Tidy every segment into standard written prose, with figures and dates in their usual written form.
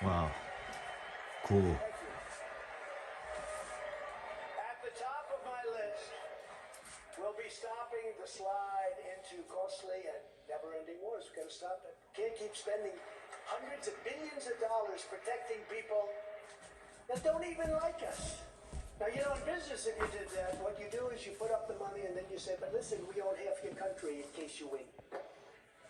Wow. Cool. At the top of my list, we'll be stopping the slide into costly and never-ending wars. We've got to stop it. Can't keep spending hundreds of billions of dollars protecting people that don't even like us. Now, you know, in business, if you did that, what you do is you put up the money and then you say, but listen, we own half your country in case you win.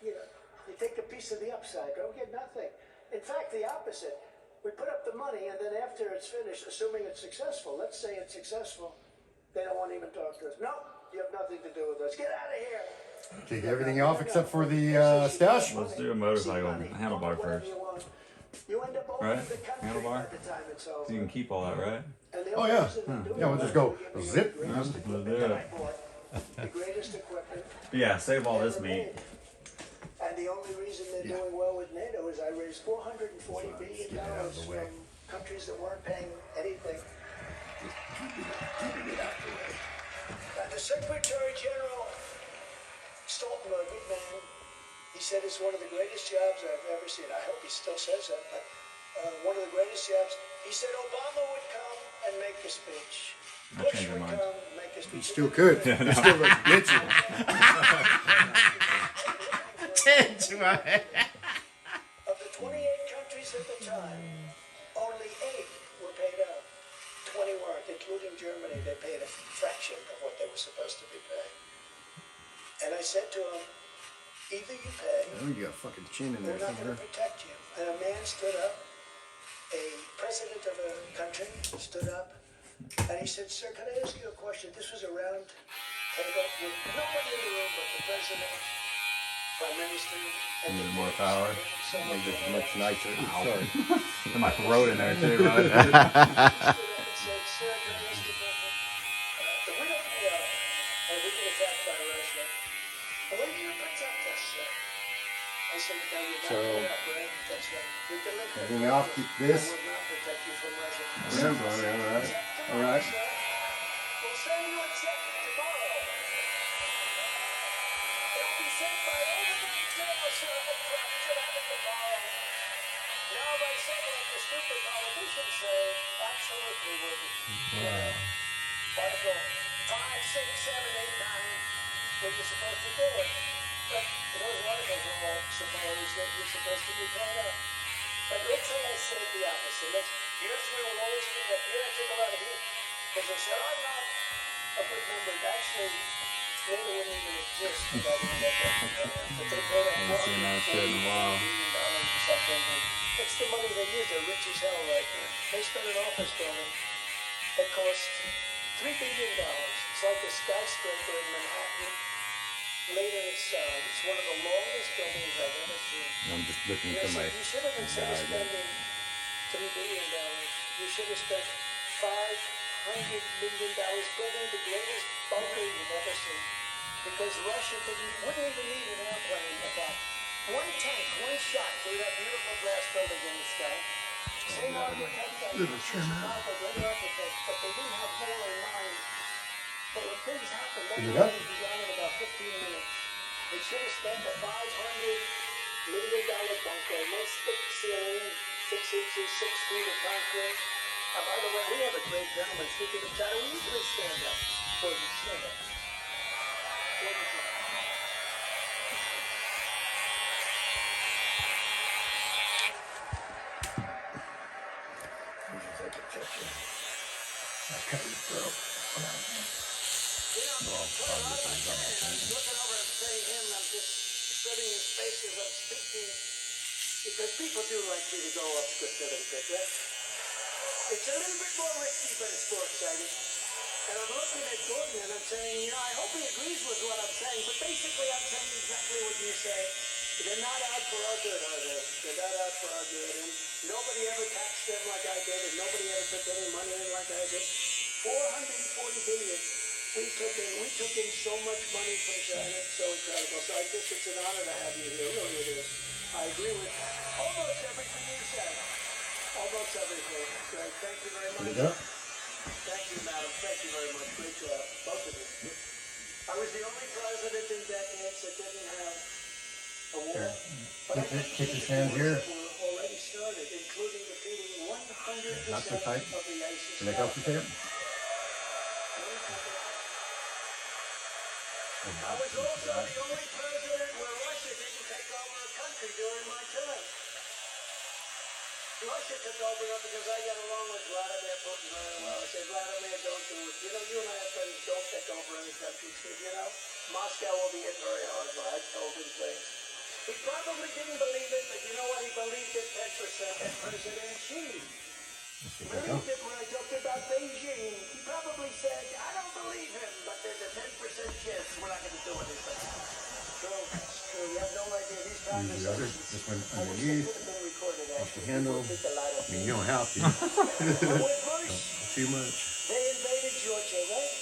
You know, you take a piece of the upside, but we get nothing. In fact, the opposite. We put up the money, and then after it's finished, assuming it's successful, let's say it's successful, they don't want to even talk to us. No, you have nothing to do with us. Get out of here. Take everything off except for the stash. Let's do a motorcycle handlebar first. Right? Handlebar? So you can keep all that, right? Oh, yeah. Yeah, we'll just go zip. Let's do it. Yeah, save all this meat. And the only reason they're doing well with NATO is I raised $440 billion from countries that weren't paying anything. And the Secretary General Stoltenberg, good man, he said it's one of the greatest jobs I've ever seen. I hope he still says that, but one of the greatest jobs. He said Obama would come and make a speech. Bush would come and make a speech. He still could. He still looks bitchy. Of the 28 countries at the time, only 8 were paid out. 20 weren't, including Germany. They paid a fraction of what they were supposed to be paying. And I said to him, either you pay, I think you got a fucking chin in there we're not going to somewhere. protect you. And a man stood up, a president of a country stood up, and he said, sir, can I ask you a question? This was a round table with nobody in the room but the president, Prime Minister, and Need more power. Make this much nicer. Sorry. Put my throat in there too, right? stood up and said, sir, can I ask you a question? If we don't pay out, and we get attacked by Russia, will you protect us, sir? I said, no, you're not going up, right? That's right. You can live with Everything it. off, keep this. I will not protect you from Russia. Yeah, all right. All right. We'll send you a check tomorrow. It'll be sent by overnight mail, sir. I promise you'll have it tomorrow. Now, by saying like the stupid politicians say, absolutely wouldn't. Article 5, 6, 7, 8, 9, when you're supposed to do it. But those articles all suppose that you're supposed to be paid up. But let's say I said the opposite. Yes, we will always protect you. I took a lot of heat. Because I said, I'm not a good member. Actually, NATO wouldn't even exist if I didn't get that. But they paid up Haven't seen that shit in a while. $440 billion or something. And it's the money they use. They're rich as hell right now. They spent an office building that cost $3 billion. It's like a skyscraper in Manhattan. Later, it's one of the longest buildings I've ever seen. I'm just looking And for I my said, you should have, instead of spending $3 billion, you should have spent $500 million building the greatest bunker you've ever seen. Because Russia wouldn't even need an airplane attack. One tank, one shot through that beautiful glass building in the sky. Same architect, Chicago, great architect, but they didn't have more in mind. But when things happen, that building began in about 15 minutes. They should have spent a $500 million bunker, nice thick ceiling, 6 inches, 6 feet of concrete. By the way, we have a great gentleman speaking of China. We usually stand up. Gordon, stand up. Gordon, looking over and saying him, I'm just studying his face as I'm speaking. Because people do like me to go off script a little bit, right? It's a little bit more risky, but it's more exciting. And I'm looking at Gordon and I'm saying, you know, I hope he agrees with what I'm saying, but basically I'm saying exactly what you say. They're not out for our good, are they? They're not out for our good. And nobody ever taxed them like I did, and nobody ever took any money in like I did. $440 billion. We took in so much money from China. It's so incredible. So I guess it's an honor to have you here. Really it is. I agree with almost everything you said. Almost everything. Great. Thank you very much. Thank you, madam. Thank you very much. Great job. Both of you. I was the only president in decades that didn't have a war. But I Kick his hand here. were already started, including Not so tight. of the ice is Can I go for tape? I was also the only president where Russia didn't take over a country during my term. Russia took over it because I got along with Vladimir Putin very well. I said, Vladimir, don't do it. You know, you and I have friends, don't take over any countries. You know, Moscow will be hit very hard. But I told him things. He probably didn't believe it, but you know what? He believed it 10%. And President Xi believed it when I talked about Beijing. He probably said, I don't believe him, but there's a 10% chance we're not going to do anything. True, it's true. You have no idea. These The other, conversations. this one I wish they underneath. could have been recorded, Off the actually. handle. Take the light I off. mean, you don't have to. But with Bush, Too much. they invaded Georgia, right?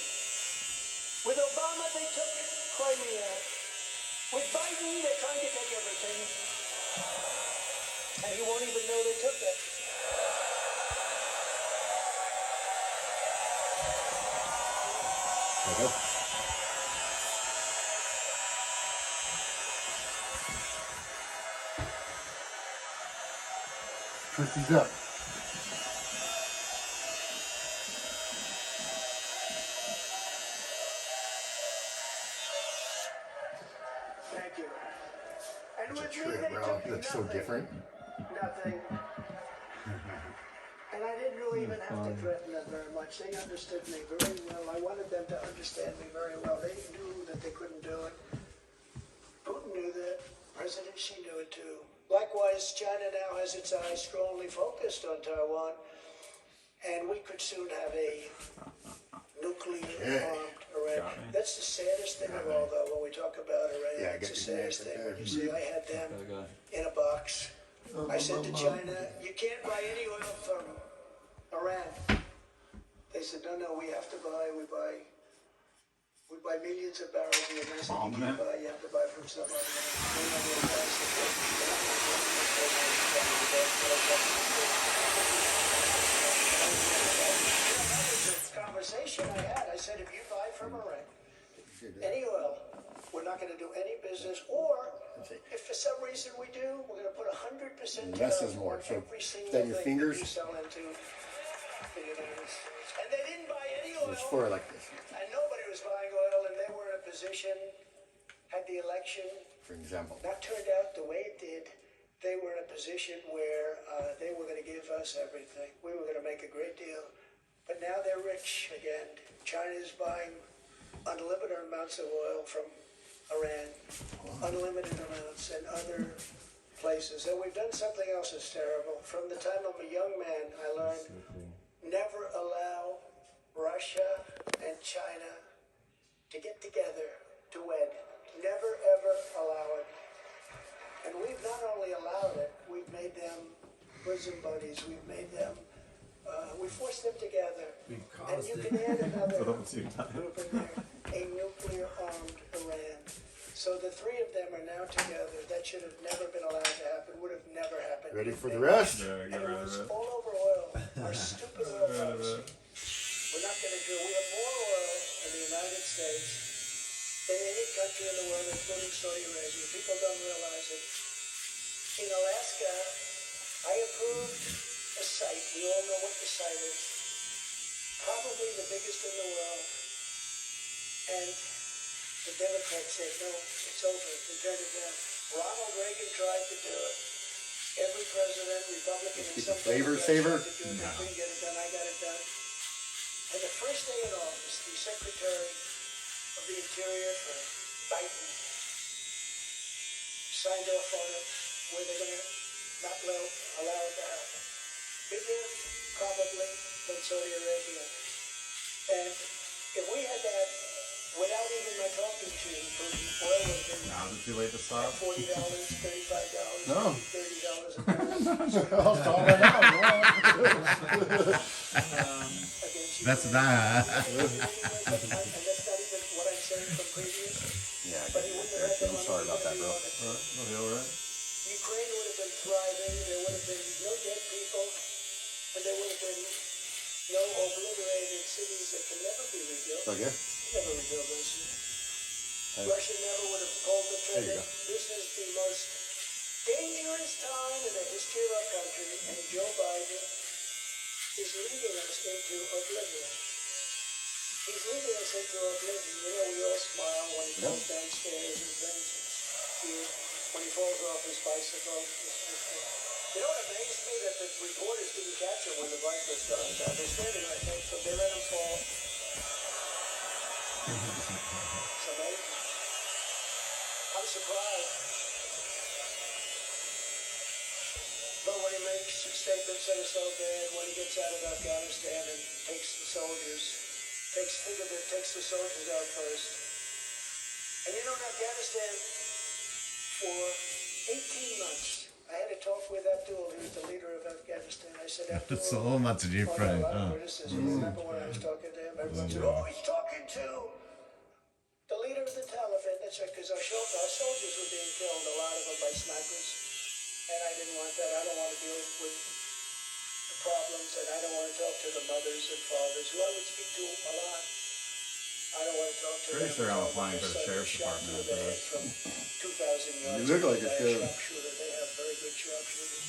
With Obama, they took Crimea. With Biden, they're trying to take everything. And you won't even know they took it. There you go. Twist these up. Thank you. And with me, Trip, they bro. took That's so nothing. different. Nothing. And I didn't really even have to threaten them very much. They understood me very well. I wanted them to understand me very well. They knew that they couldn't do it. Putin knew that. President Xi knew it too. Likewise, China now has its eyes strongly focused on Taiwan. And we could soon have a nuclear-armed Iran. That's the saddest thing of all, though, when we talk about Iran. Yeah, I it's got the your saddest neck thing right when you say, I had them Okay. in a box. I said to China, you can't buy any oil from Iran. They said, no, we have to buy. We buy millions of barrels of oil. I said, you can't buy. You have to buy from some other conversation I had. I said, if you buy from Iran any oil, we're not going to do any business, or if for some reason we do, we're going to put 100% Less tariff is more. on So, every single then your thing fingers? that you sell into the United States. And they didn't buy any oil, There's four like this. and nobody was buying oil, and they were in a position, had the election For example. not turned out the way it did, they were in a position where they were going to give us everything. We were going to make a great deal. But now they're rich again. China is buying unlimited amounts of oil from Iran, unlimited amounts, and other places. And we've done something else that's terrible. From the time I'm a young man, I learned never allow Russia and China to get together to wed. Never, ever allow it. And we've not only allowed it, we've made them bosom buddies. We've made them, we forced them together. And you can add another group in there, a nuclear-armed Iran. So the three of them are now together. That should have never been allowed to happen, would have never happened. Ready for the rest? And it was all over oil, our stupid oil policy. We're not going to do it. We have more oil in the United States than any country in the world, including Saudi Arabia. People don't realize it. In Alaska, I approved a site. We all know what the site is. Probably the biggest in the world. And the Democrats said, no, it's over. They turned it down. Ronald Reagan tried to do it. Every president, Republican, and Keep some the flavor Democrats saver? tried to do it. They couldn't get it done. I got it done. And the first day in office, the Secretary of the Interior for Biden signed off on it, where they're going to not allow it to happen. Bigger, probably, than Saudi Arabia. And if we had that, without even my talking to you, oil would have been Now is it too late to stop? $40, $35, No. $30 a barrel. I'll stall it out. That's not. And that's not even what I'm saying from previous. Yeah, But he wouldn't have had the money. sorry about that, bro. It'll be all right. Ukraine would have been thriving. There would have been no dead people, and there would have been no obliterated cities that can never be rebuilt. Okay. Never rebuild those cities. Russia never would have pulled the There you trigger. go. This is the most dangerous time in the history of our country, and Joe Biden is leading us into oblivion. He's leading us into oblivion. You know, we all smile when he comes downstairs and things. When he falls off his bicycle. You know what amazed me? That the reporters didn't catch him when the bike was going down. They're standing right there, so they let him fall. It's amazing. I'm surprised. But when he makes statements that are so bad, when he gets out of Afghanistan and takes the soldiers out first. And you know, in Afghanistan, for 18 months, I had a talk with Abdul, who's the leader of Afghanistan. I said, Abdul, So much different. a lot of criticism. Remember when I was talking to him? Everyone said, oh, he's talking to the leader of the Taliban. That's right, because our soldiers were being killed, a lot of them by snipers. And I didn't want that. I don't want to deal with the problems, and I don't want to talk to the mothers and fathers, who I would speak to a lot. I don't want to talk to Pretty them. sure I'm applying for the sheriff's department after this. From 2,000 yards. You look like a sheriff. Sharpshooter. They have very good sharpshooters.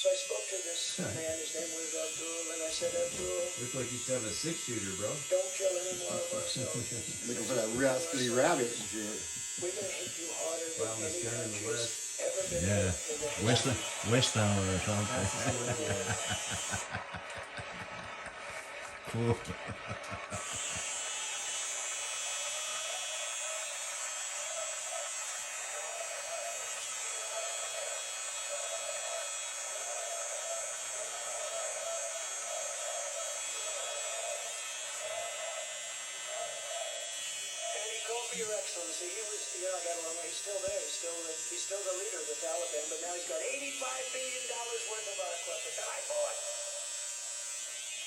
So I spoke to this man. His name was Abdul, and I said, Abdul, Looks like you have a 6-shooter, bro. don't kill any more of our soldiers. Looking for that rascally rabbit and shit. We're going to hit you harder than Wildest any gun in the country's West. ever been Yeah. hit in the Western or something. Cool. And he called me Your Excellency. He was, you know, I got along. He's still there. He's still the leader of the Taliban, but now he's got $85 billion worth of our equipment that I bought.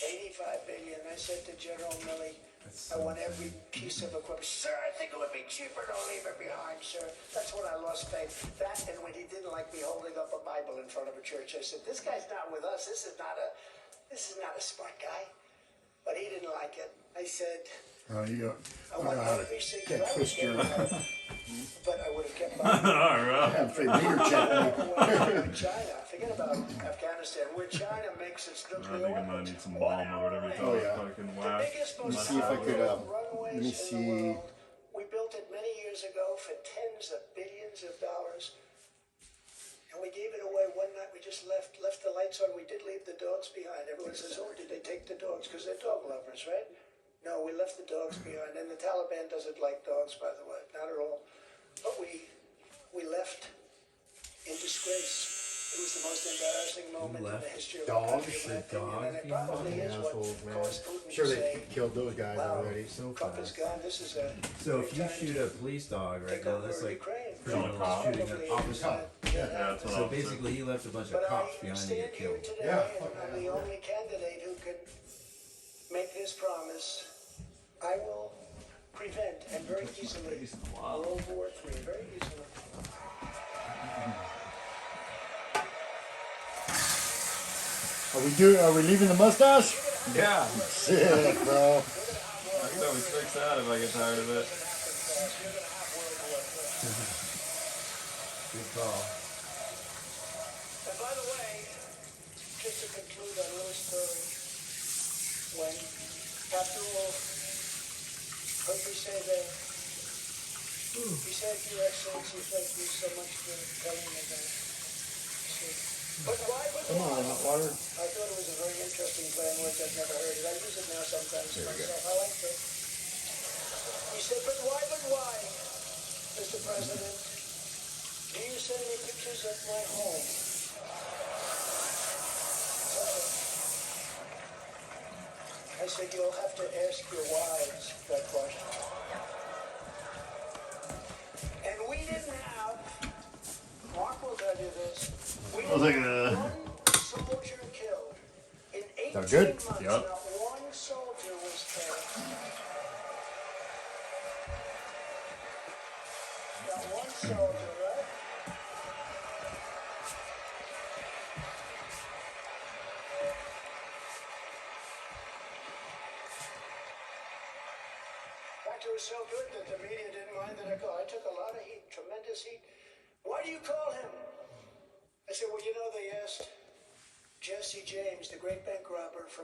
$85 billion. I said to General Milley, I want every piece of equipment. Sir, I think it would be cheaper to leave it behind, sir. That's when I lost faith. That, and when he didn't like me holding up a Bible in front of a church, I said, this guy's not with us. This is not a smart guy. But he didn't like it. I said, Oh, you go. I want every single twist your but I would have kept my Alright. I'm afraid meter check me. China. Forget about Afghanistan, where China makes its I nuclear think I might weapons. need some balm or whatever you Oh, yeah. fucking The wax. biggest, Let me most see if I could, powerful let runways me in see. the world. We built it many years ago for tens of billions of dollars. And we gave it away one night. We just left the lights on. We did leave the dogs behind. Everyone says, oh, did they take the dogs? Because they're dog lovers, right? No, we left the dogs behind. And the Taliban doesn't like dogs, by the way. Not at all. But we left in disgrace. It was the most embarrassing moment in the history of our Dogs? country, in my opinion. And it probably is what caused Putin Sure, to they say, killed those guys wow, already. Trump is gone. This is a So if you shoot a police dog right take now, over that's like Ukraine. criminals Probably shooting an officer. Yeah, that's what So I'm basically, he left a bunch of But I cops behind to stand get here killed. today, Yeah. and I'm the only candidate who can make this promise. I will prevent, and very easily, World War III, very easily. Are we leaving the mustache? Yeah. Sick, bro. I can always fix that if I get tired of it. Good call. And by the way, just to conclude on a little story, when Abdul heard me say that, he said, Your Excellency, thank you so much for telling me that. He said, but why? Come on, hot water. I thought it was a very interesting play on words. I've never heard it. I use it now sometimes myself. I like it. He said, but why, Mr. President, do you send me pictures of my home? I said, you'll have to ask your wives that question. And we didn't have, Mark will tell you this, we I was like, didn't have one soldier killed. In 18 Sound good? months, Yep. not one soldier was killed. Not one soldier, right? In fact, it was so good that the media didn't mind that I took a lot of heat, tremendous heat. Why do you call him? I said, well, you know, they asked Jesse James, the great bank robber from